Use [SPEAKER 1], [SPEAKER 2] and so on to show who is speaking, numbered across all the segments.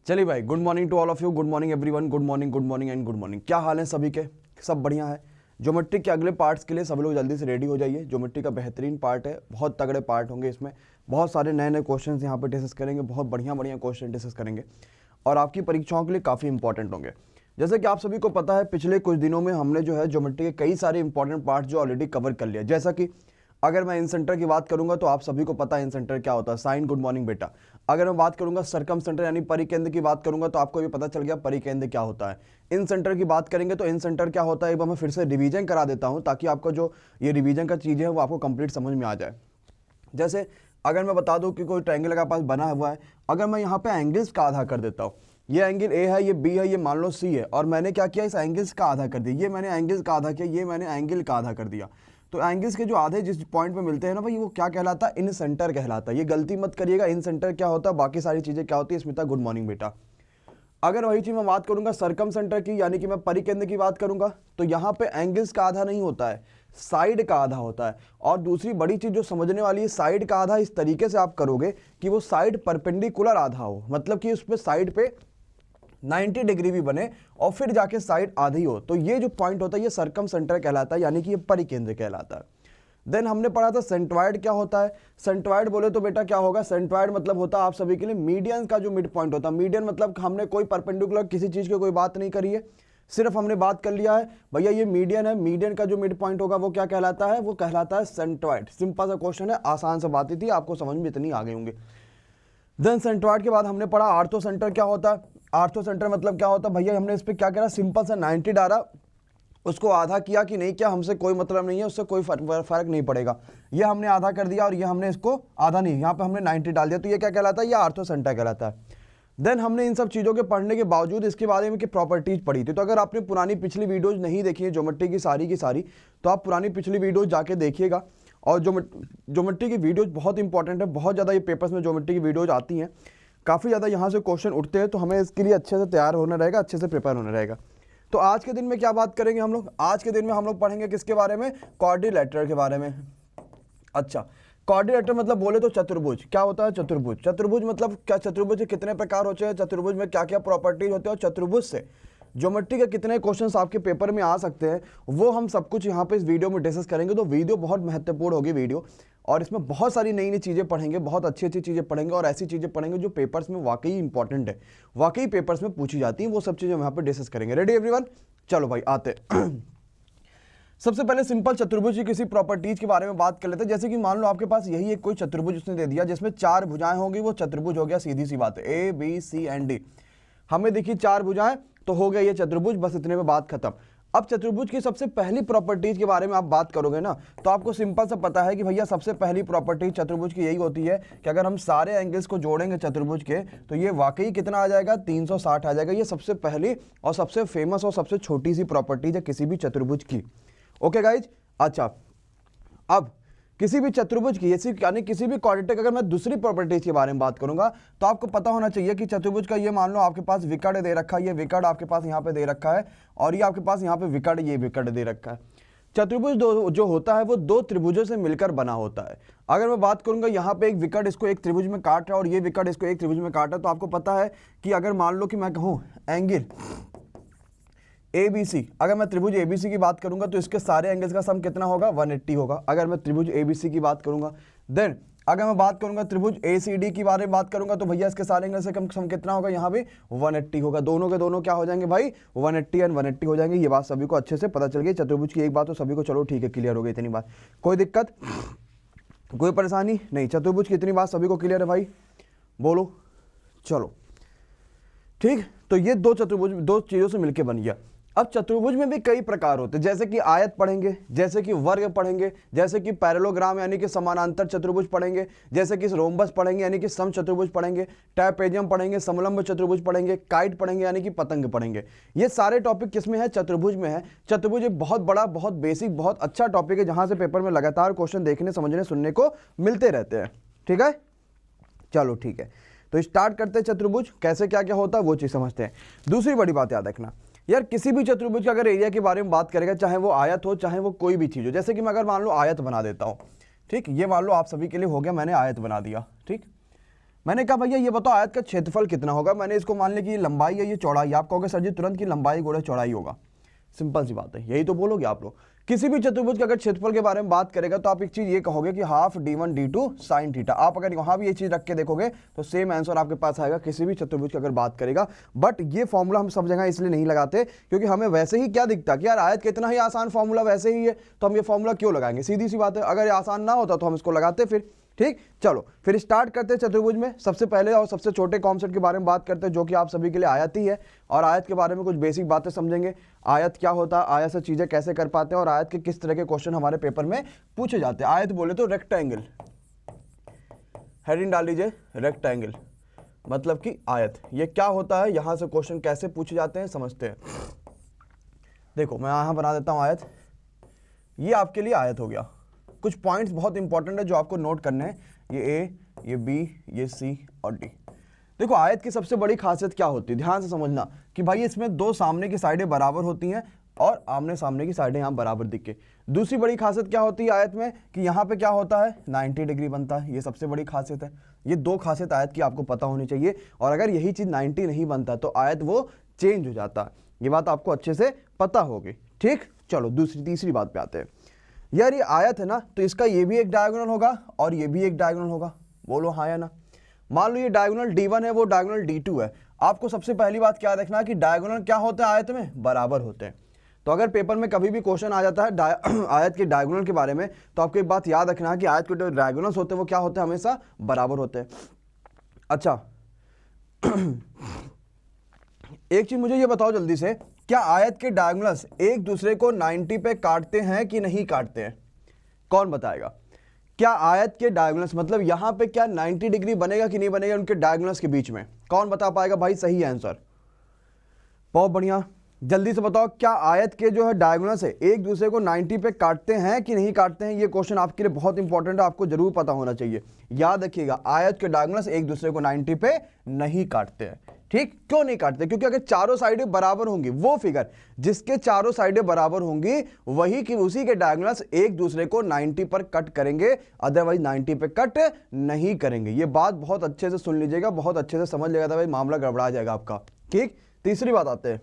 [SPEAKER 1] चलिए भाई, good morning to all of you, good morning everyone, good morning and good morning. क्या हाल है सभी के? सब बढ़िया है। ज्योमेट्री के अगले पार्ट्स के लिए सब लोग जल्दी से रेडी हो जाइए। ज्योमेट्री का बेहतरीन पार्ट है, बहुत तगड़े पार्ट होंगे इसमें, बहुत सारे नए नए क्वेश्चन यहाँ पे डिस्कस करेंगे, बहुत बढ़िया बढ़िया क्वेश्चन डिस्कस करेंगे और आपकी परीक्षाओं के लिए काफ़ी इंपॉर्टेंट होंगे। जैसे कि आप सभी को पता है, पिछले कुछ दिनों में हमने जो है ज्योमेट्री के कई सारे इंपॉर्टेंट पार्ट जो ऑलरेडी कवर कर लिया। जैसा कि अगर मैं इन सेंटर की बात करूंगा तो आप सभी को पता है इन सेंटर क्या होता है। साइन, गुड मॉर्निंग बेटा। अगर मैं बात करूंगा सरकम सेंटर यानी परिकेंद्र की बात करूंगा तो आपको भी पता चल गया परिकेंद्र क्या होता है। इन सेंटर की बात करेंगे तो इन सेंटर क्या होता है, एक बार मैं फिर से रिवीजन करा देता हूं ताकि आपका जो ये रिवीजन का चीज़ें है वो आपको कंप्लीट समझ में आ जाए। जैसे अगर मैं बता दूं कि कोई ट्रायंगल का पास बना हुआ है, अगर मैं यहाँ पे एंगल्स का आधा कर देता हूँ, ये एंगल ए है, ये बी है, ये मान लो सी है, और मैंने क्या किया, इस एंगल्स का आधा कर दिया, ये मैंने एंगल्स का आधा किया, ये मैंने एंगल का आधा कर दिया। तो एंगल्स के जो आधे जिस पॉइंट पे मिलते हैं ना भाई, वो क्या कहलाता है, इन सेंटर कहलाता है। ये गलती मत करिएगा, इन सेंटर क्या होता है, बाकी सारी चीज़ें क्या होती है। स्मिता गुड मॉर्निंग बेटा। अगर वही चीज़ मैं बात करूंगा सरकम सेंटर की, यानी कि मैं परिकेंद्र की बात करूंगा, तो यहाँ पे एंगल्स का आधा नहीं होता है, साइड का आधा होता है। और दूसरी बड़ी चीज़ जो समझने वाली है, साइड का आधा इस तरीके से आप करोगे कि वो साइड परपेंडिकुलर आधा हो, मतलब कि उस पर साइड पे 90 डिग्री भी बने और फिर जाके साइड आधी हो। तो ये जो पॉइंट होता है ये सरकम सेंटर कहलाता है, यानी कि ये परिकेंद्र कहलाता है। देन हमने पढ़ा था सेंट्रॉइड क्या होता है। सेंट्रॉइड बोले तो बेटा क्या होगा, सेंट्रॉइड मतलब होता है आप सभी के लिए मीडियन का जो मिड पॉइंट होता है। मीडियन मतलब हमने कोई परपेंडिकुलर किसी चीज़ की कोई बात नहीं करी है, सिर्फ हमने बात कर लिया है भैया ये मीडियन है, मीडियन का जो मिड पॉइंट होगा वो क्या कहलाता है, वो कहलाता है सेंट्रॉइड। सिंपल सा क्वेश्चन है, आसान सा बात ही थी, आपको समझ में इतनी आ गई होंगी। देन सेंट्रॉइड के बाद हमने पढ़ा आर्थो सेंटर क्या होता है। आर्थो सेंटर मतलब क्या होता है भैया, हमने इस पर क्या करा, सिंपल सा 90 डाला, उसको आधा किया कि नहीं किया हमसे कोई मतलब नहीं है, उससे कोई फर्क नहीं पड़ेगा। ये हमने आधा कर दिया और ये हमने इसको आधा नहीं, यहाँ पे हमने 90 डाल दिया, तो ये क्या कहलाता है, ये आर्थो सेंटर कहलाता है। देन हमने इन सब चीज़ों के पढ़ने के बावजूद इसके बारे में कि प्रॉपर्टीज पढ़ी थी। तो अगर आपने पुरानी पिछली वीडियोज नहीं देखी है ज्योमेट्री की सारी, तो आप पुरानी पिछली वीडियोज जाके देखिएगा। और ज्योमेट्री की वीडियोज बहुत इंपॉर्टेंट है, बहुत ज़्यादा ये पेपर्स में ज्योमेट्री की वीडियोज आती हैं, काफ़ी ज़्यादा यहाँ से क्वेश्चन उठते हैं, तो हमें इसके लिए अच्छे से तैयार होना रहेगा, अच्छे से प्रिपेयर होना रहेगा। तो आज के दिन में क्या बात करेंगे हम लोग, आज के दिन में हम लोग पढ़ेंगे किसके बारे में, क्वाड्रिलेटरल के बारे में। अच्छा, क्वाड्रिलेटरल मतलब बोले तो चतुर्भुज। क्या होता है चतुर्भुज? चतुर्भुज मतलब क्या, चतुर्भुज के कितने प्रकार होते हैं, चतुर्भुज में क्या क्या प्रॉपर्टीज होते हैं, और चतुर्भुज से ज्योमेट्री के कितने क्वेश्चंस आपके पेपर में आ सकते हैं, वो हम सब कुछ यहाँ पे इस वीडियो में डिस्कस करेंगे। तो वीडियो बहुत महत्वपूर्ण होगी वीडियो, और इसमें बहुत सारी नई नई चीज़ें पढ़ेंगे, बहुत अच्छी अच्छी चीज़ें पढ़ेंगे, और ऐसी चीज़ें पढ़ेंगे जो पेपर्स में वाकई इंपॉर्टेंट है, वाकई पेपर्स में पूछी जाती हैं, वो सब चीज़ें हम यहाँ पे डिस्कस करेंगे। Ready everyone? चलो भाई आते सबसे पहले सिंपल चतुर्भुज की किसी प्रॉपर्टीज के बारे में बात कर लेते हैं। जैसे कि मान लो आपके पास यही एक कोई चतुर्भुज उसने दे दिया जिसमें 4 भुजाएं होंगी, वो चतुर्भुज हो गया, सीधी सी बात है, A B C and D. हमें देखी 4 भुजाएं, तो हो गया ये चतुर्भुज, बस इतने में बात खत्म। अब चतुर्भुज की सबसे पहली प्रॉपर्टीज के बारे में आप बात करोगे ना, तो आपको सिंपल सा पता है कि भैया सबसे पहली प्रॉपर्टी चतुर्भुज की यही होती है कि अगर हम सारे एंगल्स को जोड़ेंगे चतुर्भुज के, तो ये वाकई कितना आ जाएगा, 360 आ जाएगा। ये सबसे पहली और सबसे फेमस और सबसे छोटी सी प्रॉपर्टीज है किसी भी चतुर्भुज की। Okay guys? अच्छा, अब किसी भी चतुर्भुज की यानी किसी भी क्वाड्रेटिक, अगर मैं दूसरी प्रॉपर्टीज के बारे में बात करूंगा, तो आपको पता होना चाहिए कि चतुर्भुज का ये मान लो आपके पास विकर्ण दे रखा है, ये विकर्ण आपके पास यहाँ पे दे रखा है, और ये आपके पास यहाँ पे विकर्ण, ये विकर्ण दे रखा है। चतुर्भुज जो होता है वो 2 त्रिभुजों से मिलकर बना होता है। अगर मैं बात करूंगा यहाँ पे एक विकर्ण इसको एक त्रिभुज में काट रहा है और ये विकर्ण इसको एक त्रिभुज में काट रहा है, तो आपको पता है कि अगर मान लो कि मैं कहूँ एंगल ABC, अगर मैं त्रिभुज ABC की बात करूंगा तो इसके सारे एंगल्स का सम कितना होगा, 180 होगा। अगर मैं त्रिभुज ABC की बात करूंगा, देन अगर मैं बात करूंगा त्रिभुज ACD की बारे में बात करूंगा, तो भैया इसके सारे एंगल से कम सम कितना होगा, यहाँ भी 180 होगा। दोनों के दोनों क्या हो जाएंगे भाई, 180 एंड 180 हो जाएंगे। ये बात सभी को अच्छे से पता चल गई। चतुर्भुज की एक बात तो सभी को चलो ठीक है, क्लियर हो गई, इतनी बात, कोई दिक्कत कोई परेशानी नहीं। चतुर्भुज की इतनी बात सभी को क्लियर है भाई, बोलो चलो ठीक। तो ये 2 चतुर्भुज 2 चीज़ों से मिलकर बन गया। अब चतुर्भुज में भी कई प्रकार होते हैं, जैसे कि आयत पढ़ेंगे, जैसे कि वर्ग पढ़ेंगे, जैसे कि पैरेललोग्राम यानी कि समानांतर चतुर्भुज पढ़ेंगे, जैसे कि रोम्बस पढ़ेंगे यानी कि सम चतुर्भुज पढ़ेंगे, ट्रापेजियम पढ़ेंगे, समलंब चतुर्भुज पढ़ेंगे, काइट पढ़ेंगे यानी कि पतंग पढ़ेंगे। ये सारे टॉपिक किस में है, चतुर्भुज में है। चतुर्भुज एक बहुत बड़ा, बहुत बेसिक, बहुत अच्छा टॉपिक है, जहां से पेपर में लगातार क्वेश्चन देखने, समझने, सुनने को मिलते रहते हैं। ठीक है, चलो ठीक है, तो स्टार्ट करते हैं चतुर्भुज कैसे क्या क्या होता है वो चीज़ समझते हैं। दूसरी बड़ी बात याद रखना यार, किसी भी चतुर्भुज का अगर एरिया के बारे में बात करेगा, चाहे वो आयत हो, चाहे वो कोई भी चीज़ हो, जैसे कि मैं अगर मान लो आयत बना देता हूँ, ठीक, ये मान लो आप सभी के लिए हो गया, मैंने आयत बना दिया, ठीक। मैंने कहा भैया ये बताओ आयत का क्षेत्रफल कितना होगा, मैंने इसको मान लिया कि ये लंबाई है ये चौड़ाई, आप कहोगे सर जी तुरंत की लंबाई गुणा चौड़ाई होगा, सिंपल सी बात है, यही तो बोलोगे आप लोग। किसी भी चतुर्भुज के अगर क्षेत्रफल के बारे में बात करेगा तो आप एक चीज ये कहोगे कि half d1 d2 sine theta, आप अगर वहां भी ये चीज रख के देखोगे तो सेम आंसर आपके पास आएगा किसी भी चतुर्भुज की अगर बात करेगा। बट ये फॉर्मूला हम सब जगह इसलिए नहीं लगाते क्योंकि हमें वैसे ही क्या दिखता कि यार आयत कितना ही आसान फॉर्मूला वैसे ही है, तो हम ये फॉर्मूला क्यों लगाएंगे, सीधी सी बात है, अगर ये आसान ना होता तो हम इसको लगाते फिर। ठीक, चलो फिर स्टार्ट करते हैं चतुर्भुज में। सबसे पहले और सबसे छोटे कॉन्सेप्ट के बारे में बात करते हैं जो कि आप सभी के लिए आयत ही है, और आयत के बारे में कुछ बेसिक बातें समझेंगे। आयत क्या होता है, आयत से चीजें कैसे कर पाते हैं, और आयत के किस तरह के क्वेश्चन हमारे पेपर में पूछे जाते हैं। आयत बोले तो रेक्टेंगल, हेडिंग डाल लीजिए रेक्टेंगल, मतलब कि आयत ये क्या होता है, यहां से क्वेश्चन कैसे पूछे जाते हैं समझते हैं। देखो मैं यहां बना देता हूं आयत, ये आपके लिए आयत हो गया। कुछ पॉइंट्स बहुत इंपॉर्टेंट है जो आपको नोट करने हैं, ये ए, ये बी, ये सी और डी। देखो आयत की सबसे बड़ी खासियत क्या होती है, ध्यान से समझना कि भाई इसमें दो सामने की साइडें बराबर होती हैं और आमने सामने की साइडें यहाँ बराबर दिखे। दूसरी बड़ी खासियत क्या होती है आयत में कि यहाँ पे क्या होता है 90 डिग्री बनता है, ये सबसे बड़ी खासियत है। ये दो खासियत आयत की आपको पता होनी चाहिए, और अगर यही चीज़ 90 नहीं बनता तो आयत वो चेंज हो जाता है, ये बात आपको अच्छे से पता होगी। ठीक, चलो तीसरी बात पे आते हैं। यार ये आयत है ना, तो इसका ये भी एक डायगोनल होगा और ये भी एक डायगोनल होगा, बोलो हाँ या ना। मान लो ये डायगोनल D1 है, वो डायगोनल D2 है। आपको सबसे पहली बात क्या देखना है कि डायगोनल क्या होते हैं आयत में, बराबर होते हैं। तो अगर पेपर में कभी भी क्वेश्चन आ जाता है आयत के डायगोनल के बारे में, तो आपको एक बात याद रखना है कि आयत के जो डायगोनल्स होते हैं वो क्या होते हैं, हमेशा बराबर होते हैं। अच्छा एक चीज मुझे ये बताओ जल्दी से, क्या आयत के डायगोनल्स एक दूसरे को 90 पे काटते हैं कि नहीं काटते हैं, कौन बताएगा। क्या आयत के डायगोनल्स मतलब यहां पे क्या 90 डिग्री बनेगा कि नहीं बनेगा उनके डायगोनल्स के बीच में, कौन बता पाएगा भाई सही आंसर, बहुत बढ़िया, जल्दी से बताओ। क्या आयत के जो है डायगोनल्स है एक दूसरे को 90 पे काटते हैं कि नहीं काटते हैं, ये क्वेश्चन आपके लिए बहुत इंपॉर्टेंट है, आपको जरूर पता होना चाहिए। याद रखिएगा आयत के डायगोनल्स एक दूसरे को 90 पे नहीं काटते हैं। ठीक, क्यों नहीं काटते, क्योंकि अगर चारों साइडें बराबर होंगी, वो फिगर जिसके चारों साइडें बराबर होंगी वही कि उसी के डायगोनल्स एक दूसरे को 90 पर कट करेंगे, अदरवाइज 90 पे कट नहीं करेंगे। ये बात बहुत अच्छे से सुन लीजिएगा, बहुत अच्छे से समझ लेगा, भाई मामला गड़बड़ा जाएगा आपका। ठीक, तीसरी बात आते हैं,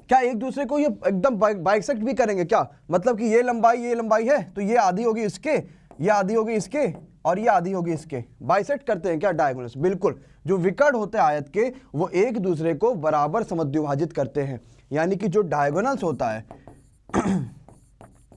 [SPEAKER 1] क्या एक दूसरे को ये एकदम बाइसेक्ट भी करेंगे क्या, मतलब कि ये लंबाई है तो ये आधी होगी इसके, ये आधी होगी इसके और ये आधी होगी इसके, बाइसेक्ट करते हैं क्या डायगोनल्स, बिल्कुल। जो विकर्ण होते हैं आयत के वो एक दूसरे को बराबर समद्विभाजित करते हैं, यानी कि जो डायगोनल्स होता है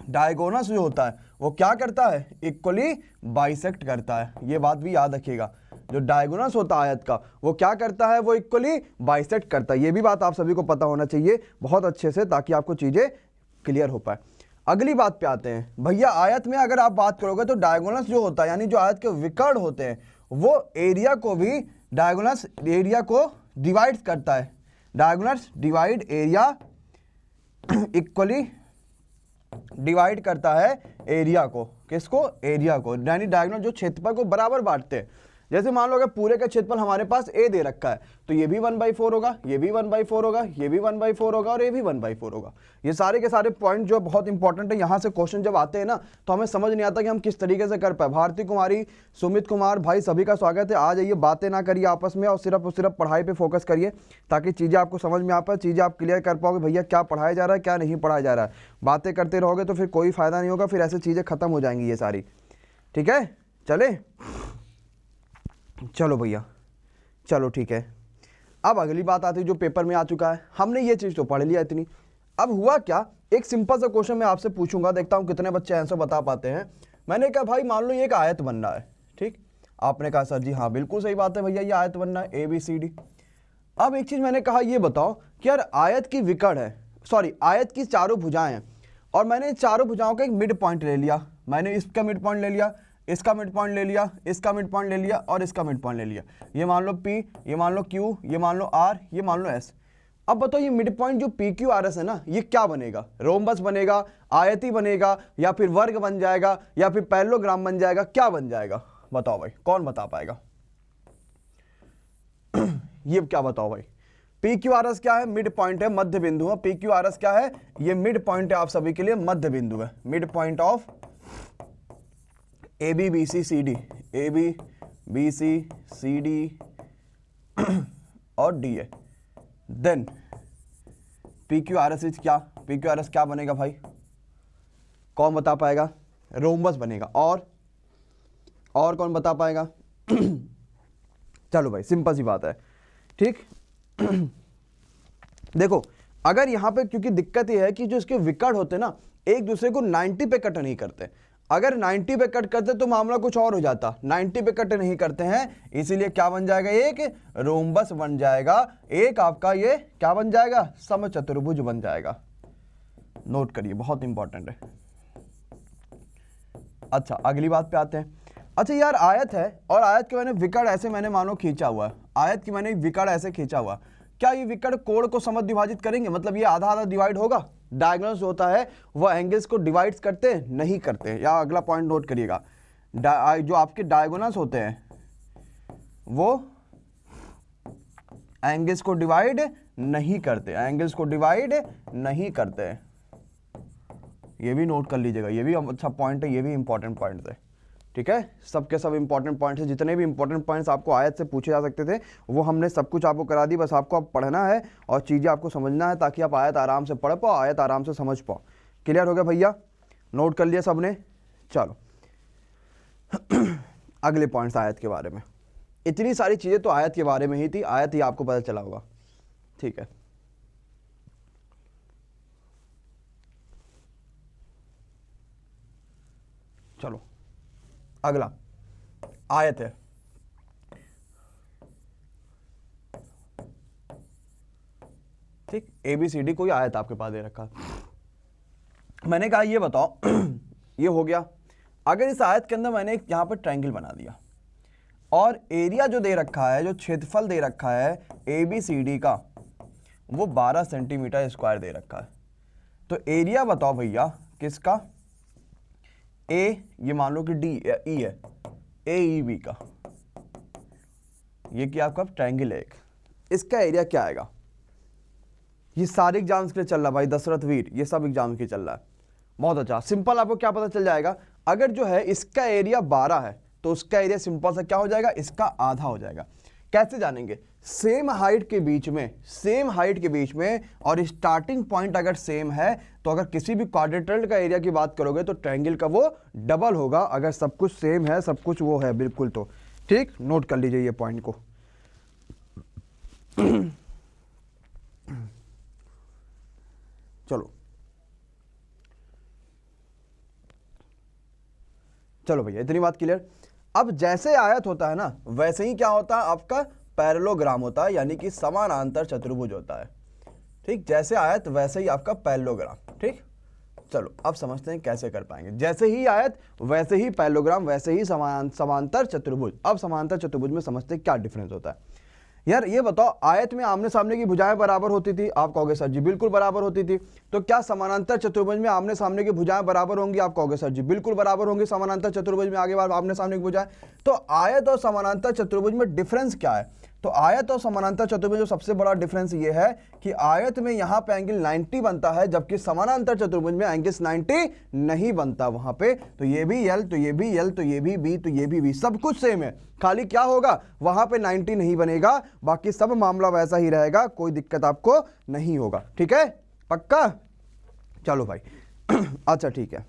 [SPEAKER 1] डायगोनल्स जो होता है वो क्या करता है, इक्वली बाइसेक्ट करता है। ये बात भी याद रखिएगा, जो डायगोनल्स होता है आयत का वो क्या करता है, वो इक्वली बाइसेक्ट करता है। ये भी बात आप सभी को पता होना चाहिए बहुत अच्छे से, ताकि आपको चीजें क्लियर हो पाए। अगली बात पे आते हैं, भैया आयत में अगर आप बात करोगे तो डायगोनल्स जो होता है यानी जो आयत के विकर्ण होते हैं वो एरिया को भी, डायगोनल्स एरिया को डिवाइड करता है, diagonals divide area, equally divide करता है एरिया को, किसको, एरिया को, यानी डायगोनल जो क्षेत्रफल को बराबर बांटते हैं। जैसे मान लो अगर पूरे का क्षेत्रफल हमारे पास ए दे रखा है तो ये भी 1/4 होगा, ये भी 1/4 होगा, ये भी 1/4 होगा और ये भी 1/4 होगा। ये सारे के सारे पॉइंट जो बहुत इंपॉर्टेंट है, यहाँ से क्वेश्चन जब आते हैं ना तो हमें समझ नहीं आता कि हम किस तरीके से कर पाए। भारती कुमारी, सुमित कुमार भाई सभी का स्वागत है। आ जाइए, बातें ना करिए आपस में और सिर्फ पढ़ाई पर फोकस करिए, ताकि चीज़ें आपको समझ में आ पाए, चीज़ें आप क्लियर कर पाओगे भैया क्या पढ़ाया जा रहा है क्या नहीं पढ़ाया जा रहा है। बातें करते रहोगे तो फिर कोई फायदा नहीं होगा, फिर ऐसे चीज़ें खत्म हो जाएंगी ये सारी। ठीक है, चले, चलो भैया, चलो ठीक है। अब अगली बात आती है जो पेपर में आ चुका है, हमने ये चीज़ तो पढ़ लिया इतनी। अब हुआ क्या, एक सिंपल सा क्वेश्चन मैं आपसे पूछूंगा, देखता हूं कितने बच्चे आंसर बता पाते हैं। मैंने कहा भाई मान लो ये एक आयत बन रहा है, ठीक, आपने कहा सर जी हाँ बिल्कुल सही बात है भैया ये आयत बन रहा है ABCD। अब एक चीज़ मैंने कहा ये बताओ कि यार आयत की विकर्ण है, सॉरी आयत की चारों भुजाएं हैं, और मैंने चारों भुजाओं का एक मिड पॉइंट ले लिया, मैंने इसका मिड पॉइंट ले लिया, इसका मिड पॉइंट ले लिया, इसका मिड पॉइंट ले लिया और इसका मिड पॉइंट ले लिया। ये मान लो P, ये मान लो Q, ये मान लो R, ये मान लो S। अब बताओ ये मिड पॉइंट जो PQRS है ना, ये क्या बनेगा, रोम्बस बनेगा, आयती बनेगा, या फिर वर्ग बन जाएगा, या फिर पैरेललोग्राम बन जाएगा, क्या बन जाएगा, बताओ भाई कौन बता पाएगा ये क्या बताओ भाई। PQRS क्या है, मिड पॉइंट है, मध्य बिंदु है। PQRS क्या है, ये मिड पॉइंट है आप सभी के लिए, मध्य बिंदु है, mid point of ABBCD, B C C D और D A. Then P Q R S is क्या, पी क्यू आर एस क्या बनेगा भाई, कौन बता पाएगा, रोम्बस बनेगा। और कौन बता पाएगा चलो भाई सिंपल सी बात है, ठीक देखो अगर यहां पे, क्योंकि दिक्कत यह है कि जो इसके विकट होते हैं ना एक दूसरे को 90 पे कट नहीं करते, अगर 90 पे कट करते तो मामला कुछ और हो जाता, 90 पे कट नहीं करते हैं, इसीलिए क्या बन जाएगा, एक रोम्बस बन जाएगा, एक आपका ये क्या बन जाएगा, समचतुर्भुज बन जाएगा। नोट करिए, बहुत इंपॉर्टेंट है। अच्छा अगली बात पे आते हैं। अच्छा यार आयत है और आयत के मैंने विकर्ण ऐसे मैंने मानो खींचा हुआ है, आयत की मैंने विकर्ण ऐसे खींचा हुआ, क्या ये विकर्ण कोण को समद्विभाजित करेंगे, मतलब ये आधा आधा डिवाइड होगा, डायगोनल्स होता है वो एंगल्स को डिवाइड करते हैं, नहीं करते। या अगला पॉइंट नोट करिएगा, जो आपके डायगोनल्स होते हैं वो एंगल्स को डिवाइड नहीं करते, एंगल्स को डिवाइड नहीं करते, ये भी नोट कर लीजिएगा, ये भी अच्छा पॉइंट है, ये भी इंपॉर्टेंट पॉइंट है, ठीक है। सबके सब इंपॉर्टेंट पॉइंट्स हैं, जितने भी इंपॉर्टेंट पॉइंट्स आपको आयत से पूछे जा सकते थे वो हमने सब कुछ आपको करा दी, बस आपको अब पढ़ना है और चीज़ें आपको समझना है ताकि आप आयत आराम से पढ़ पाओ, आयत आराम से समझ पाओ। क्लियर हो गया भैया, नोट कर लिया सबने। चलो अगले पॉइंट्स आयत के बारे में, इतनी सारी चीज़ें तो आयत के बारे में ही थी, आयत ही आपको पता चला होगा, ठीक है। चलो अगला आयत है, ठीक, ABCD कोई आयत आपके पास दे रखा, मैंने कहा ये बताओ ये हो गया, अगर इस आयत के अंदर मैंने एक यहां पर ट्रायंगल बना दिया और एरिया जो दे रखा है, जो क्षेत्रफल दे रखा है ABCD का वो 12 सेंटीमीटर स्क्वायर दे रखा है, तो एरिया बताओ भैया किसका, ए ये मान लो कि डी ई है, AEB का, ये क्या आपका ट्रायंगल है एक, इसका एरिया क्या आएगा। ये सारे एग्जाम्स के लिए चल रहा है भाई, दशरथ वीर ये सब एग्जाम्स के चल रहा है, बहुत अच्छा। सिंपल आपको क्या पता चल जाएगा, अगर जो है इसका एरिया 12 है तो उसका एरिया सिंपल सा क्या हो जाएगा, इसका आधा हो जाएगा। कैसे जानेंगे, सेम हाइट के बीच में, सेम हाइट के बीच में और स्टार्टिंग पॉइंट अगर सेम है तो अगर किसी भी क्वाड्रेंटल का एरिया की बात करोगे तो ट्रायंगल का वो डबल होगा, अगर सब कुछ सेम है, सब कुछ वो है बिल्कुल, तो ठीक, नोट कर लीजिए ये पॉइंट को। चलो भैया इतनी बात क्लियर। अब जैसे आयत होता है ना वैसे ही क्या होता है आपका पैरेललोग्राम होता है, यानी कि समानांतर चतुर्भुज होता है, ठीक, जैसे आयत वैसे ही आपका पैरेललोग्राम, ठीक। चलो अब समझते हैं कैसे कर पाएंगे, जैसे ही आयत वैसे ही पैरेललोग्राम वैसे ही समांतर चतुर्भुज। अब समांतर चतुर्भुज में समझते हैं क्या डिफरेंस होता है। यार ये बताओ, आयत में आमने सामने की भुजाएं बराबर होती थी, आप कहोगे सर जी बिल्कुल बराबर होती थी, तो क्या समानांतर चतुर्भुज में आमने सामने की भुजाएं बराबर होंगी, आप कहोगे सर जी बिल्कुल बराबर होंगी समानांतर चतुर्भुज में आगे बार आमने सामने की भुजाएं। तो आयत और समानांतर चतुर्भुज में डिफरेंस क्या है, तो आयत और समानांतर चतुर्भुज में सबसे बड़ा डिफरेंस ये है कि आयत में यहां पे एंगल 90 बनता है, जबकि समानांतर चतुर्भुज में एंगल 90 नहीं बनता वहां पे। तो ये भी एल, तो ये भी एल, तो ये भी बी, तो ये भी बी, सब कुछ सेम है, खाली क्या होगा वहां पे 90 नहीं बनेगा, बाकी सब मामला वैसा ही रहेगा, कोई दिक्कत आपको नहीं होगा, ठीक है, पक्का। चलो भाई अच्छा ठीक है।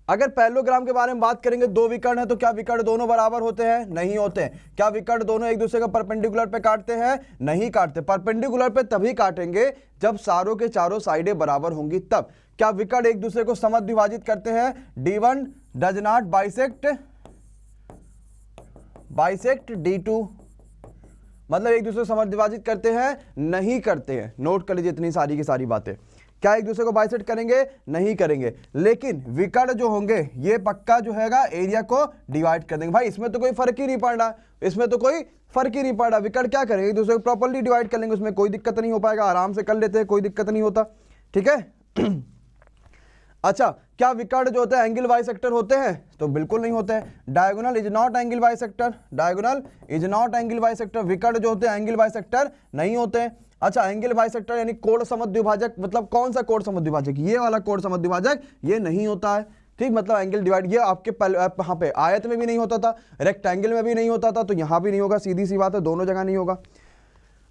[SPEAKER 1] अगर पैरेललोग्राम के बारे में बात करेंगे, दो विकर्ण है तो क्या विकर्ण दोनों बराबर होते हैं, नहीं होते हैं। क्या विकर्ण दोनों एक दूसरे को परपेंडिकुलर पे काटते हैं, नहीं काटते। परपेंडिकुलर पे तभी काटेंगे जब चारों के चारों साइडें बराबर होंगी तब। क्या विकर्ण एक दूसरे को समद्विभाजित करते हैं, D1 does not bisect D2, मतलब एक दूसरे को समद्विभाजित करते हैं, नहीं करते हैं। नोट कर लीजिए इतनी सारी की सारी बातें, क्या एक दूसरे को बाइसेक्ट करेंगे, नहीं करेंगे। लेकिन विकर्ण जो होंगे ये पक्का जो हैगा एरिया को डिवाइड कर देंगे। भाई इसमें तो कोई फर्क ही नहीं पड़ रहा, इसमें तो कोई फर्क ही नहीं पड़ रहा। विकर्ण क्या करेंगे, एक दूसरे को प्रॉपर्ली डिवाइड कर लेंगे, उसमें कोई दिक्कत नहीं हो पाएगा, आराम से कर लेते हैं, कोई दिक्कत नहीं होता, ठीक है। अच्छा, क्या विकर्ण जो होते हैं एंगल बाइसेक्टर होते हैं, तो बिल्कुल नहीं होते हैं। Diagonal is naught angle bisector, diagonal is naught angle bisector, विकर्ण जो होते हैं एंगल बाइसेक्टर नहीं होते हैं। अच्छा, एंगल बाइसेक्टर यानी कोण समद्विभाजक, मतलब कौन सा कोण समद्विभाजक, ये वाला कोण समद्विभाजक ये नहीं होता है, ठीक, मतलब एंगल डिवाइड, ये आपके यहाँ पे आयत में भी नहीं होता था, रेक्टेंगल में भी नहीं होता था, तो यहाँ भी नहीं होगा, सीधी सी बात है, दोनों जगह नहीं होगा।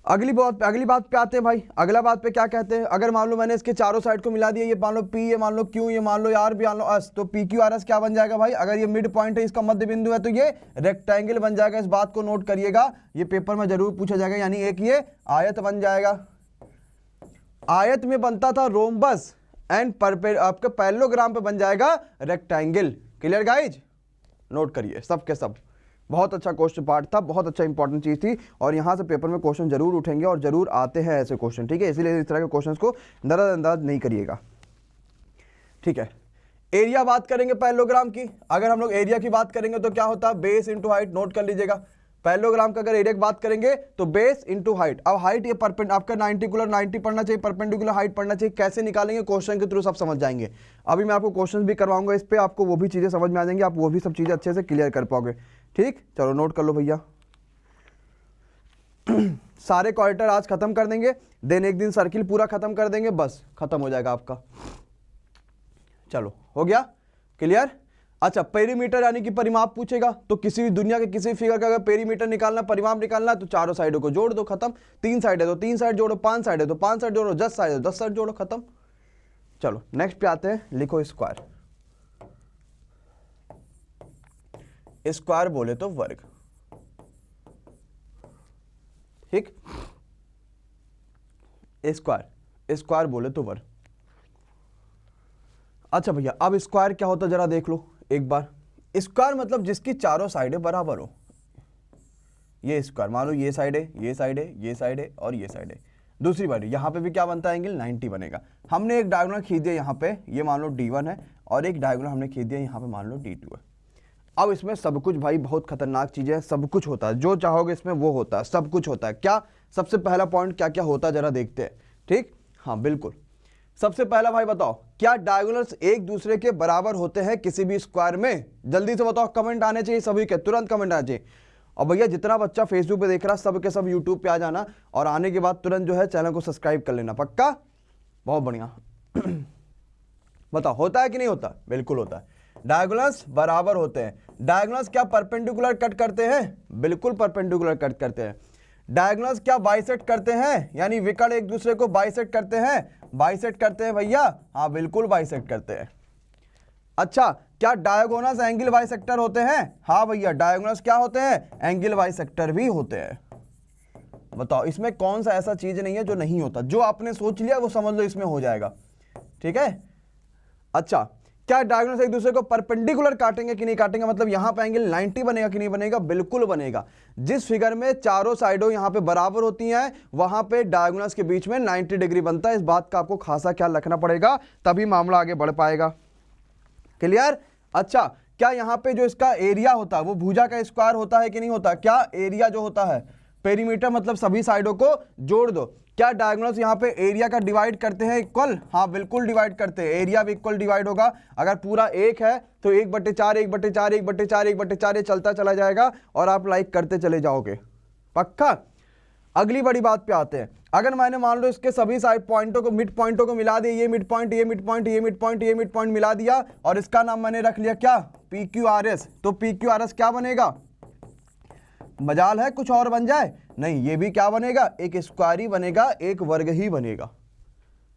[SPEAKER 1] अगली बात पे आते हैं भाई। अगला बात पे क्या कहते हैं, अगर मान लो मैंने इसके चारों साइड को मिला दिया, ये मान लो पी, ये मान लो क्यू, ये मान लो आर, भी मान लो एस, तो पी क्यू आर एस क्या बन जाएगा भाई, अगर ये मिड पॉइंट है, इसका मध्य बिंदु है, तो ये रेक्टेंगल बन जाएगा। इस बात को नोट करिएगा, ये पेपर में जरूर पूछा जाएगा, यानी एक ये आयत बन जाएगा। आयत में बनता था रोम्बस एंड आपका पैरेललोग्राम पे बन जाएगा रेक्टेंगल। क्लियर गाइज, नोट करिए सब के सब। बहुत अच्छा क्वेश्चन पार्ट था, बहुत अच्छा इंपॉर्टेंट चीज थी, और यहां से पेपर में क्वेश्चन जरूर उठेंगे और जरूर आते हैं ऐसे क्वेश्चन, ठीक है, इसीलिए इस तरह के क्वेश्चंस को नजरअंदाज नहीं करिएगा, ठीक है। एरिया बात करेंगे पैरेललोग्राम की, अगर हम लोग एरिया की बात करेंगे तो क्या होता है, बेस इंटू हाइट, नोट कर लीजिएगा। पैरेललोग्राम का अगर एरिया की बात करेंगे तो बेस इंटू हाइट। अब हाइट ये आपका 90 पढ़ना चाहिए, परपेंडिकुलर हाइट पढ़ना चाहिए, कैसे निकालेंगे क्वेश्चन के थ्रू सब समझ जाएंगे। अभी मैं आपको क्वेश्चन भी करवाऊंगा इस पे, आपको वो भी चीजें समझ में आ जाएंगी, आप वो भी सब चीजें अच्छे से क्लियर कर पाओगे, ठीक। चलो नोट कर लो भैया। सारे क्वार्टर आज खत्म कर देंगे, देन एक दिन सर्किल पूरा खत्म कर देंगे, बस खत्म हो जाएगा आपका। चलो हो गया क्लियर। अच्छा, पेरीमीटर यानी कि परिमाप पूछेगा, तो किसी भी दुनिया के किसी भी फिगर का अगर पेरीमीटर निकालना, परिमाप निकालना, तो चारों साइडों को जोड़ दो, खत्म। 3 साइड है तो 3 साइड जोड़ो, 5 साइड है तो 5 साइड जोड़ो, 10 साइड है तो 10 साइड जोड़ो, खत्म। चलो नेक्स्ट पे आते हैं, लिखो स्क्वायर। स्क्वायर बोले तो वर्ग, ठीक। स्क्वायर बोले तो वर्ग। अच्छा भैया, अब स्क्वायर क्या होता है जरा देख लो एक बार। स्क्वायर मतलब जिसकी चारों साइडें बराबर हो, ये स्क्वायर। मान लो ये साइड है, ये साइड है, ये साइड है और ये साइड है। दूसरी बार यहाँ पे भी क्या बनता है, एंगल 90 बनेगा। हमने एक डायगोनल खींच दिया यहाँ पे, ये मान लो D1 है, और एक डायगोनल हमने खींच दिया यहाँ पे, मान लो D2 है। अब इसमें सब कुछ भाई, बहुत खतरनाक चीज है, सब कुछ होता है, जो चाहोगे इसमें वो होता है, सब कुछ होता है। क्या सबसे पहला पॉइंट क्या क्या होता है जरा देखते हैं, ठीक। हाँ बिल्कुल, सबसे पहला भाई बताओ, क्या डायगोनल्स एक दूसरे के बराबर होते हैं किसी भी स्क्वायर में? जल्दी से बताओ, कमेंट आने चाहिए सभी के, तुरंत कमेंट आने चाहिए। और भैया जितना बच्चा फेसबुक पे देख रहा, सब के सब यूट्यूब पे आ जाना, और आने के बाद तुरंत जो है चैनल को सब्सक्राइब कर लेना, पक्का? बहुत बढ़िया। बताओ होता है कि नहीं होता? बिल्कुल होता है। डायगोनल्स बराबर होते हैं। डायगोनल्स क्या परपेंडिकुलर कट करते हैं? बिल्कुल परपेंडिकुलर कट करते हैं। डायगोनल्स क्या बाइसेक्ट करते हैं, यानी विकर्ण एक दूसरे को बाइसेक्ट करते हैं? बाइसेक्ट करते हैं भैया, हाँ बिल्कुल बाइसेक्ट करते हैं। अच्छा, क्या डायगोनल्स एंगल बाइसेक्टर होते हैं? हाँ भैया, डायगोनल्स क्या होते हैं? एंगल बाइसेक्टर भी होते हैं। बताओ इसमें कौन सा ऐसा चीज नहीं है जो नहीं होता, जो आपने सोच लिया वो समझ लो इसमें हो जाएगा, ठीक है। अच्छा, क्या डायगोनल्स एक दूसरे को परपेंडिकुलर काटेंगे कि नहीं काटेंगे, मतलब यहां पे एंगल 90 बनेगा कि नहीं बनेगा? बिल्कुल बनेगा। जिस फिगर में चारों साइडों यहां पे बराबर होती हैं, वहां पे डायगोनल्स के बीच में 90 डिग्री बनता है। इस बात का आपको खासा ख्याल रखना पड़ेगा, तभी मामला आगे बढ़ पाएगा। क्लियर। अच्छा, क्या यहां पे जो इसका एरिया होता है वो भुजा का स्क्वायर होता है कि नहीं होता? क्या एरिया जो होता है, पेरीमीटर मतलब सभी साइडों को जोड़ दो, क्या डायगोनल्स यहाँ पे एरिया का डिवाइड करते हैं इक्वल? हाँ बिल्कुल डिवाइड करते हैं, एरिया भी इक्वल डिवाइड होगा। अगर पूरा 1 है तो 1/4 1/4 1/4 1/4 चलता चला जाएगा, और आप लाइक करते चले जाओगे, पक्का। अगली बड़ी बात पे आते हैं, अगर मैंने मान लो इसके सभी साइड पॉइंटों को, मिड पॉइंटों को मिला दिया, ये मिड पॉइंट, ये मिड पॉइंट, ये मिड पॉइंट, ये मिड पॉइंट मिला दिया, और इसका नाम मैंने रख लिया क्या? PQRS। तो PQRS क्या बनेगा? मजाल है कुछ और बन जाए? नहीं, ये भी क्या बनेगा? एक स्क्वायर ही बनेगा, एक वर्ग ही बनेगा।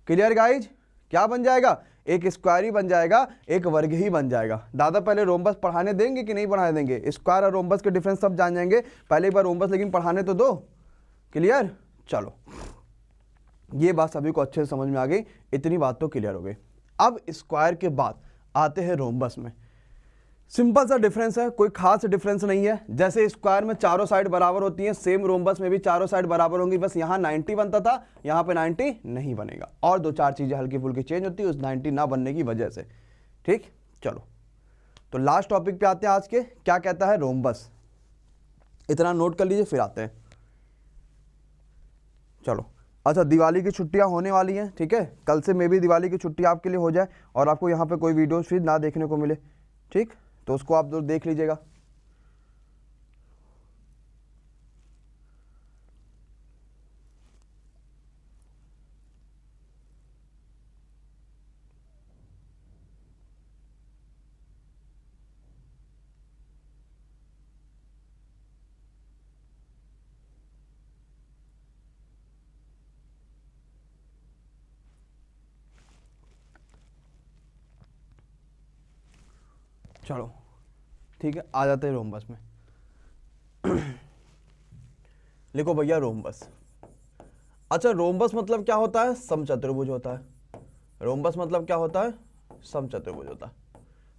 [SPEAKER 1] क्लियर गाइज, क्या बन जाएगा? एक स्क्वायर ही बन जाएगा, एक वर्ग ही बन जाएगा। दादा पहले रोम्बस पढ़ाने देंगे कि नहीं पढ़ाने देंगे? स्क्वायर और रोम्बस के डिफरेंस सब जान जाएंगे, पहले एक बार रोम्बस लेकिन पढ़ाने तो दो। क्लियर, चलो ये बात सभी को अच्छे से समझ में आ गई, इतनी बात तो क्लियर हो गई। अब स्क्वायर के बाद आते हैं रोम्बस में। सिंपल सा डिफरेंस है, कोई खास डिफरेंस नहीं है। जैसे स्क्वायर में चारों साइड बराबर होती हैं, सेम रोम्बस में भी चारों साइड बराबर होंगी, बस यहाँ 90 बनता था, यहाँ पे 90 नहीं बनेगा, और 2-4 चीजें हल्की फुल्की चेंज होती है उस 90 ना बनने की वजह से, ठीक। चलो तो लास्ट टॉपिक पे आते हैं आज के, क्या कहता है रोम्बस, इतना नोट कर लीजिए फिर आते हैं। चलो अच्छा, दिवाली की छुट्टियां होने वाली हैं, ठीक है, कल से मे भी दिवाली की छुट्टी आपके लिए हो जाए, और आपको यहाँ पे कोई वीडियोज फिर ना देखने को मिले, ठीक, तो उसको आप देख लीजिएगा। चलो ठीक है, आ जाते हैं रोम्बस में। लिखो भैया रोम्बस। अच्छा, रोम्बस मतलब क्या होता है? समचतुर्भुज होता है। रोम्बस मतलब क्या होता है? समचतुर्भुज होता है।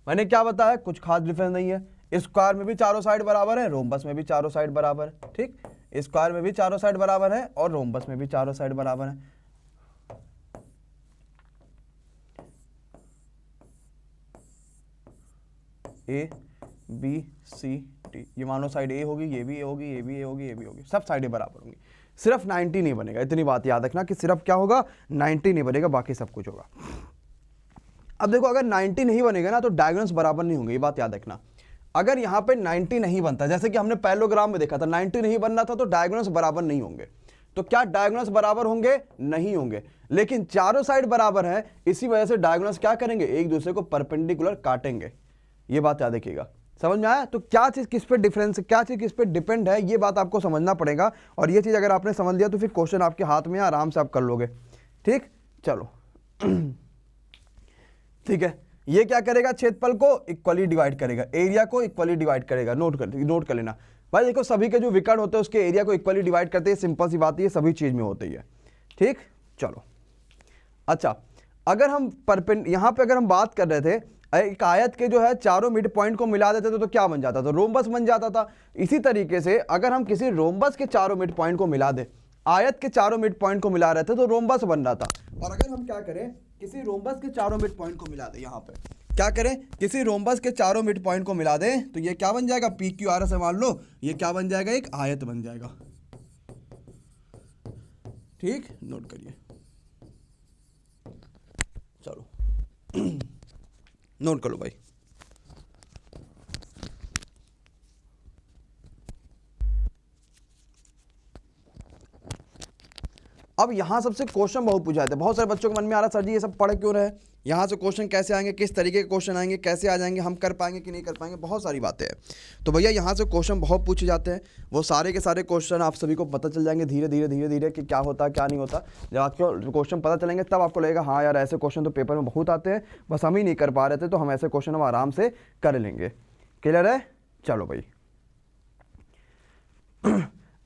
[SPEAKER 1] मैंने क्या बताया? कुछ खास डिफरेंस नहीं है। स्क्वायर में भी चारों साइड बराबर है, रोम्बस में भी चारों साइड बराबर है। ठीक, स्क्वायर में भी चारों साइड बराबर है और रोम्बस में भी चारों साइड बराबर है। ए बी सी डी, ये मानो साइड ए होगी, ये भी ए होगी, ये भी ए होगी, ये भी होगी, सब साइडें बराबर होंगी। सिर्फ 90 नहीं बनेगा, इतनी बात याद रखना कि सिर्फ क्या होगा? 90 नहीं बनेगा, बाकी सब कुछ होगा। अब देखो, अगर 90 नहीं बनेगा ना तो डायगोनल्स बराबर नहीं होंगे, ये बात याद रखना। अगर यहाँ पे 90 नहीं बनता, जैसे कि हमने पैरेललोग्राम में देखा था 90 नहीं बनना था, तो डायगोनल्स बराबर नहीं होंगे। तो क्या डायगोनल्स बराबर होंगे? नहीं होंगे। लेकिन चारों साइड बराबर है, इसी वजह से डायगोनल्स क्या करेंगे? एक दूसरे को परपेंडिकुलर काटेंगे। ये बात याद रखिएगा। समझ में आया? तो क्या चीज किस पे डिफरेंस, क्या चीज किस पे डिपेंड है, ये बात आपको समझना पड़ेगा। और ये चीज अगर आपने समझ लिया तो फिर क्वेश्चन आपके हाथ में आराम से आप कर लोगे। ठीक, चलो। ठीक है, ये क्या करेगा? क्षेत्रफल को इक्वली डिवाइड करेगा, एरिया को इक्वली डिवाइड करेगा। नोट कर लेना भाई। देखो, सभी के जो विकर्ण होते हैं उसके एरिया को इक्वली डिवाइड करते हैं, सिंपल सी बात है, सभी चीज में होती है। ठीक, चलो। अच्छा, अगर हम यहां पे अगर हम बात कर रहे थे, एक आयत के जो है चारों मिड पॉइंट को मिला देते तो क्या बन जाता था? रोम्बस बन जाता था। इसी तरीके से अगर हम किसी रोम्बस के चारों मिड पॉइंट को मिला दे, आयत के चारों मिड पॉइंट को मिला रहे थे तो रोम्बस बन रहा था। और अगर हम क्या करें, किसी रोम्बस के चारों मिड पॉइंट को मिला दे, यहां पे क्या करें, किसी रोम्बस के चारों मिड पॉइंट को मिला दे, तो ये क्या बन जाएगा? पी क्यू आर से मान लो, ये क्या बन जाएगा? एक आयत बन जाएगा। ठीक, नोट करिए, चलो। नोट कर लो भाई। अब यहां सबसे क्वेश्चन बहुत पूछा जाता है, बहुत सारे बच्चों के मन में आ रहा सर जी ये सब पढ़ क्यों रहे, यहाँ से क्वेश्चन कैसे आएंगे, किस तरीके के क्वेश्चन आएंगे, कैसे आ जाएंगे, हम कर पाएंगे कि नहीं कर पाएंगे, बहुत सारी बातें हैं। तो भैया यहाँ से क्वेश्चन बहुत पूछे जाते हैं, वो सारे के सारे क्वेश्चन आप सभी को पता चल जाएंगे धीरे धीरे धीरे धीरे कि क्या होता है क्या नहीं होता। जब आपको क्वेश्चन पता चलेंगे तब आपको लगेगा हाँ यार ऐसे क्वेश्चन तो पेपर में बहुत आते हैं, बस हम ही नहीं कर पा रहे थे, तो हम ऐसे क्वेश्चन हम आराम से कर लेंगे। क्लियर है? चलो भाई।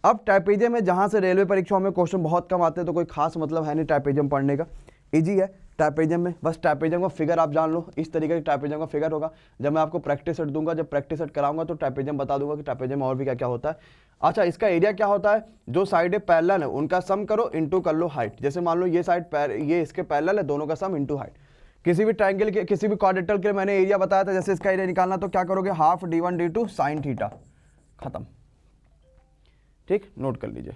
[SPEAKER 1] अब ट्रापेजियम में जहां से रेलवे परीक्षाओं में क्वेश्चन बहुत कम आते हैं, तो कोई खास मतलब है नहीं ट्रापेजियम पढ़ने का, इजी है ट्रापेजियम में। बस ट्रापेजियम का फिगर आप जान लो, इस तरीके से ट्रापेजियम का फिगर होगा। जब मैं आपको प्रैक्टिस सेट दूंगा, जब प्रैक्टिस सेट कराऊंगा तो ट्रापेजियम बता दूंगा कि ट्रापेजियम में और भी क्या क्या होता है। अच्छा, इसका एरिया क्या होता है? जो साइड पैरेलल है उनका सम करो, इंटू कर लो हाइट। जैसे मान लो ये साइड ये इसके पैरेलल है, दोनों का सम इंटू हाइट। किसी भी ट्राइंगल के, किसी भी क्वाड्रेटर के लिए मैंने एरिया बताया था, जैसे इसका एरिया निकालना तो क्या करोगे? Half d1 d2 sine theta, खत्म। ठीक, नोट कर लीजिए।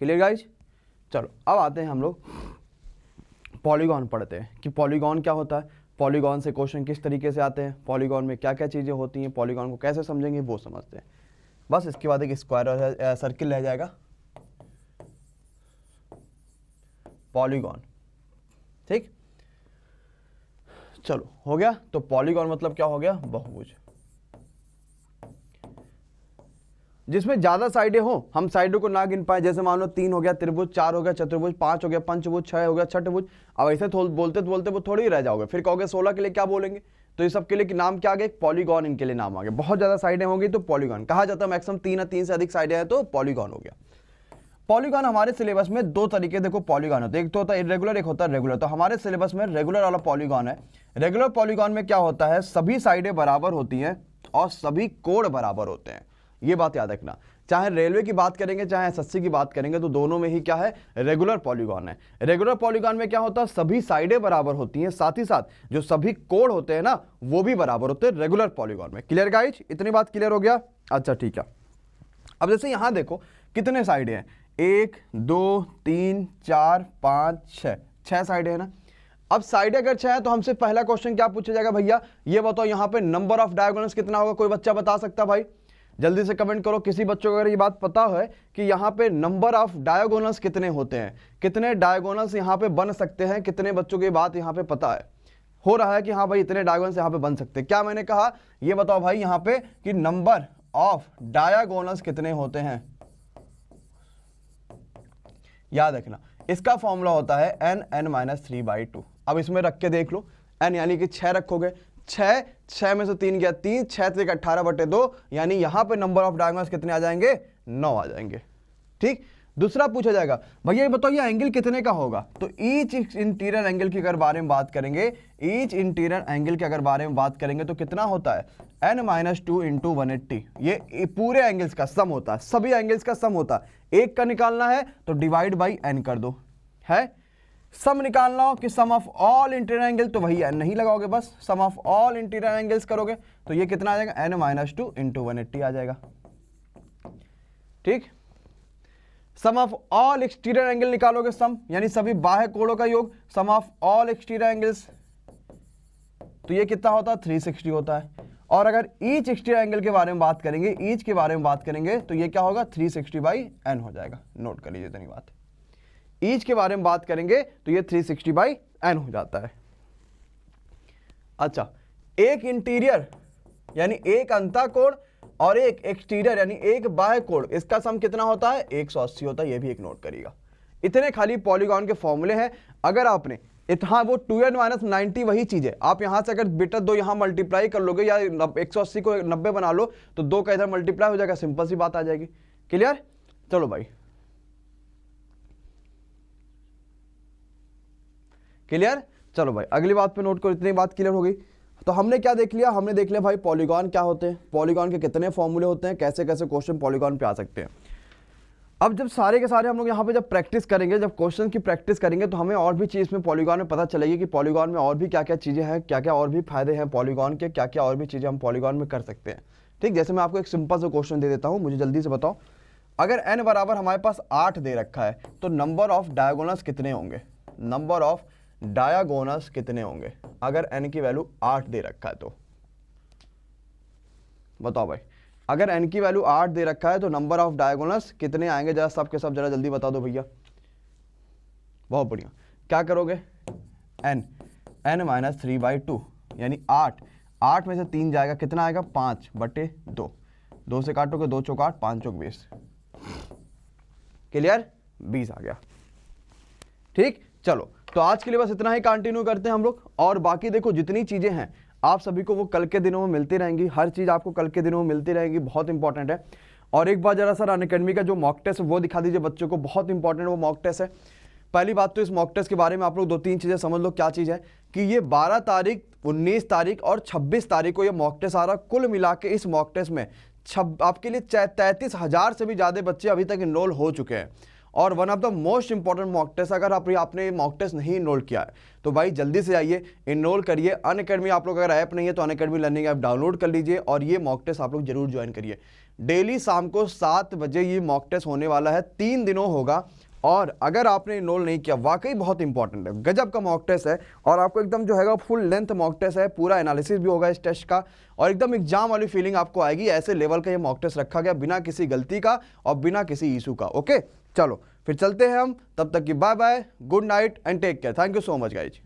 [SPEAKER 1] Clear guys? चलो अब आते हैं हम लोग पॉलीगॉन पढ़ते हैं कि पॉलीगॉन क्या होता है, पॉलीगॉन से क्वेश्चन किस तरीके से आते हैं, पॉलीगॉन में क्या क्या चीज़ें होती हैं, पॉलीगॉन को कैसे समझेंगे वो समझते हैं। बस इसके बाद एक स्क्वायर और सर्किल रह जाएगा, पॉलीगॉन। ठीक, चलो हो गया। तो पॉलीगॉन मतलब क्या हो गया? बहुभुज, जिसमें ज्यादा साइडें हो, हम साइडों को ना गिन पाए। जैसे मान लो 3 हो गया त्रिभुज, 4 हो गया चतुर्भुज, 5 हो गया पंचभुज, 6 हो गया छठभुज। अब ऐसे बोलते बोलते वो थोड़ी रह जाओगे, फिर कहोगे 16 के लिए क्या बोलेंगे। तो ये सब के लिए नाम क्या आ गया? पॉलीगॉन, इनके लिए नाम आ गया। बहुत ज्यादा साइडें होंगी तो पॉलीगॉन कहा जाता है। मैक्सिमम 3 या 3 से अधिक साइडें हैं तो पॉलीगॉन हो गया। पॉलीगॉन हमारे सिलेबस में दो तरीके देखो पॉलीगॉन होते हैं, एक तो होता है इरेगुलर, एक होता है रेगुलर। तो हमारे सिलेबस में रेगुलर वाला पॉलीगॉन है। रेगुलर पॉलीगॉन में क्या होता है? सभी साइडें बराबर होती हैं और सभी कोण बराबर होते हैं। ये बात याद रखना। चाहे रेलवे की बात करेंगे चाहे एसएससी की बात करेंगे, तो दोनों में ही क्या है? रेगुलर पॉलीगॉन है। रेगुलर पॉलीगॉन में क्या होता है? सभी साइडें बराबर होती हैं, साथ ही साथ जो सभी कोण होते हैं ना वो भी बराबर होते हैं रेगुलर पॉलीगॉन में। Clear guys? इतनी बात क्लियर हो गया? अच्छा ठीक है। अब जैसे यहां देखो कितने साइडें हैं, 1 2 3 4 5 6, 6 साइडें हैं ना। अब साइड अगर 6 है तो हमसे पहला क्वेश्चन क्या पूछा जाएगा? भैया ये बताओ यहाँ पे नंबर ऑफ डायगोनल्स कितना होगा? कोई बच्चा बता सकता भाई? जल्दी से कमेंट करो। किसी बच्चों को अगर ये बात पता है कि यहाँ पे नंबर ऑफ डायगोनल्स कितने होते हैं, कितने डायगोनल्स यहाँ पे बन सकते हैं, कितने बच्चों को ये बात यहाँ पे पता है, हो रहा है कि हाँ भाई इतने डायगोनल्स यहाँ पे बन सकते हैं? क्या मैंने कहा? ये बताओ भाई यहाँ पे कि नंबर ऑफ डायगोनल्स कितने होते हैं, याद रखना इसका फॉर्मूला होता है n(n-3/2। अब इसमें रख के देख लो, n यानी कि 6 रखोगे, 6 में से 3 गया 3, 6 से 18/2, यानी यहां पे नंबर ऑफ डायगोनल्स कितने आ जाएंगे, 9 आ जाएंगे। ठीक, दूसरा पूछा जाएगा भैया ये बताओ ये एंगल कितने का होगा, तो ईच इंटीरियर एंगल की अगर बारे में बात करेंगे, ईच इंटीरियर एंगल के अगर बारे में बात करेंगे तो कितना होता है n-2 इंटू 180, ये पूरे एंगल्स का सम होता है, सभी एंगल्स का सम होता है। एक का निकालना है तो डिवाइड बाई n कर दो, है सम निकालना हो कि सम ऑफ ऑल इंटीरियर एंगल, तो वही n नहीं लगाओगे, बस सम ऑफ ऑल इंटीरियर एंगल्स करोगे तो ये कितना आ जाएगा n-2 इंटू 180 आ जाएगा। ठीक, सम ऑफ ऑल एक्सटीरियर एंगल निकालोगे, सम यानी सभी बाह्य कोणों का योग, सम ऑफ ऑल एक्सटीरियर एंगल्स, तो ये कितना होता है 360 होता है। और अगर ईच एक्सटीरियर एंगल के बारे में बात करेंगे, ईच के बारे में बात करेंगे तो ये क्या होगा 360/n हो जाएगा, नोट कर लीजिए इतनी बात। ईच के बारे में बात करेंगे तो ये 360/n हो जाता है। अच्छा, एक इंटीरियर यानी एक अंतःकोण और एक एक्सटीरियर यानी एक बाह्य कोण, इसका सम कितना होता है 180 होता है, ये भी एक नोट करिएगा। इतने खाली पॉलीगॉन के फॉर्मूले हैं। अगर आपने हाँ वो 2n-90 वही चीज है, आप यहां से अगर बेटा 2 यहां मल्टीप्लाई कर लोगे या 180 को 90 बना लो तो 2 का इधर मल्टीप्लाई हो जाएगा, सिंपल सी बात आ जाएगी। क्लियर, चलो भाई क्लियर, चलो भाई अगली बात पे नोट करो। इतनी बात क्लियर हो गई तो हमने क्या देख लिया, हमने देख लिया भाई पॉलीगॉन क्या होते हैं, पॉलीगॉन के कितने फॉर्मूले होते हैं, कैसे कैसे क्वेश्चन पॉलीगॉन पे आ सकते हैं। अब जब सारे के सारे हम लोग यहाँ पे जब प्रैक्टिस करेंगे, जब क्वेश्चन की प्रैक्टिस करेंगे तो हमें और भी चीज़ में पॉलीगॉन में पता चलेगी कि पॉलीगॉन में और भी क्या क्या चीज़ें हैं, क्या क्या और भी फायदे हैं पॉलीगॉन के, क्या क्या और भी चीज़ें हम पॉलीगॉन में कर सकते हैं। ठीक, जैसे मैं आपको एक सिंपल सा क्वेश्चन दे देता हूँ, मुझे जल्दी से बताओ, अगर n बराबर हमारे पास 8 दे रखा है तो नंबर ऑफ डायगोनल्स कितने होंगे, नंबर ऑफ डायगोनल्स कितने होंगे अगर n की वैल्यू 8 दे रखा है तो बताओ भाई, अगर n की वैल्यू 8 दे रखा है तो नंबर ऑफ डायगोनल्स कितने आएंगे, जरा सब के सब जरा जल्दी बता दो भैया। बहुत बढ़िया, क्या करोगे n-3/2 यानी 8 में से 3 जाएगा, कितना आएगा 5/2, 2 से काटोगे 2 चौक 8, 5 चौक 20, क्लियर 20 आ गया। ठीक, चलो तो आज के लिए बस इतना ही कंटिन्यू करते हैं हम लोग, और बाकी देखो जितनी चीजें हैं आप सभी को वो कल के दिनों में मिलती रहेंगी, हर चीज आपको कल के दिनों में मिलती रहेगी, बहुत इंपॉर्टेंट है। और एक बार जरा सर अनअकैडमी का जो मॉक टेस्ट है वो दिखा दीजिए बच्चों को, बहुत इंपॉर्टेंट वो मॉक टेस्ट है। पहली बात तो इस मॉक टेस्ट के बारे में आप लोग 2-3 चीजें समझ लो, क्या चीज है कि ये 12 तारीख, 19 तारीख और 26 तारीख को ये मॉक टेस्ट आ रहा, कुल मिला के इस मॉक टेस्ट में आपके लिए 33,000 से भी ज्यादा बच्चे अभी तक इनरोल हो चुके हैं। और one of the most important mock test, अगर आपने मॉक टेस्ट नहीं इनरोल किया है तो भाई जल्दी से आइए इनरोल करिए। अनअकैडमी आप लोग अगर ऐप नहीं है तो अनअकैडमी लर्निंग ऐप डाउनलोड कर लीजिए और ये मॉक टेस्ट आप लोग जरूर ज्वाइन करिए। डेली शाम को 7 बजे ये मॉक टेस्ट होने वाला है, 3 दिनों होगा। और अगर आपने इनरोल नहीं किया, वाकई बहुत इंपॉर्टेंट है, गजब का मॉक टेस्ट है, और आपको एकदम जो है फुल लेंथ मॉक टेस्ट है, पूरा एनालिसिस भी होगा इस टेस्ट का, और एकदम एग्जाम वाली फीलिंग आपको आएगी। ऐसे लेवल का ये मॉक टेस्ट रखा गया बिना किसी गलती का और बिना किसी इशू का। ओके, चलो फिर चलते हैं हम, तब तक की bye bye, good night and take care. Thank you so much guys.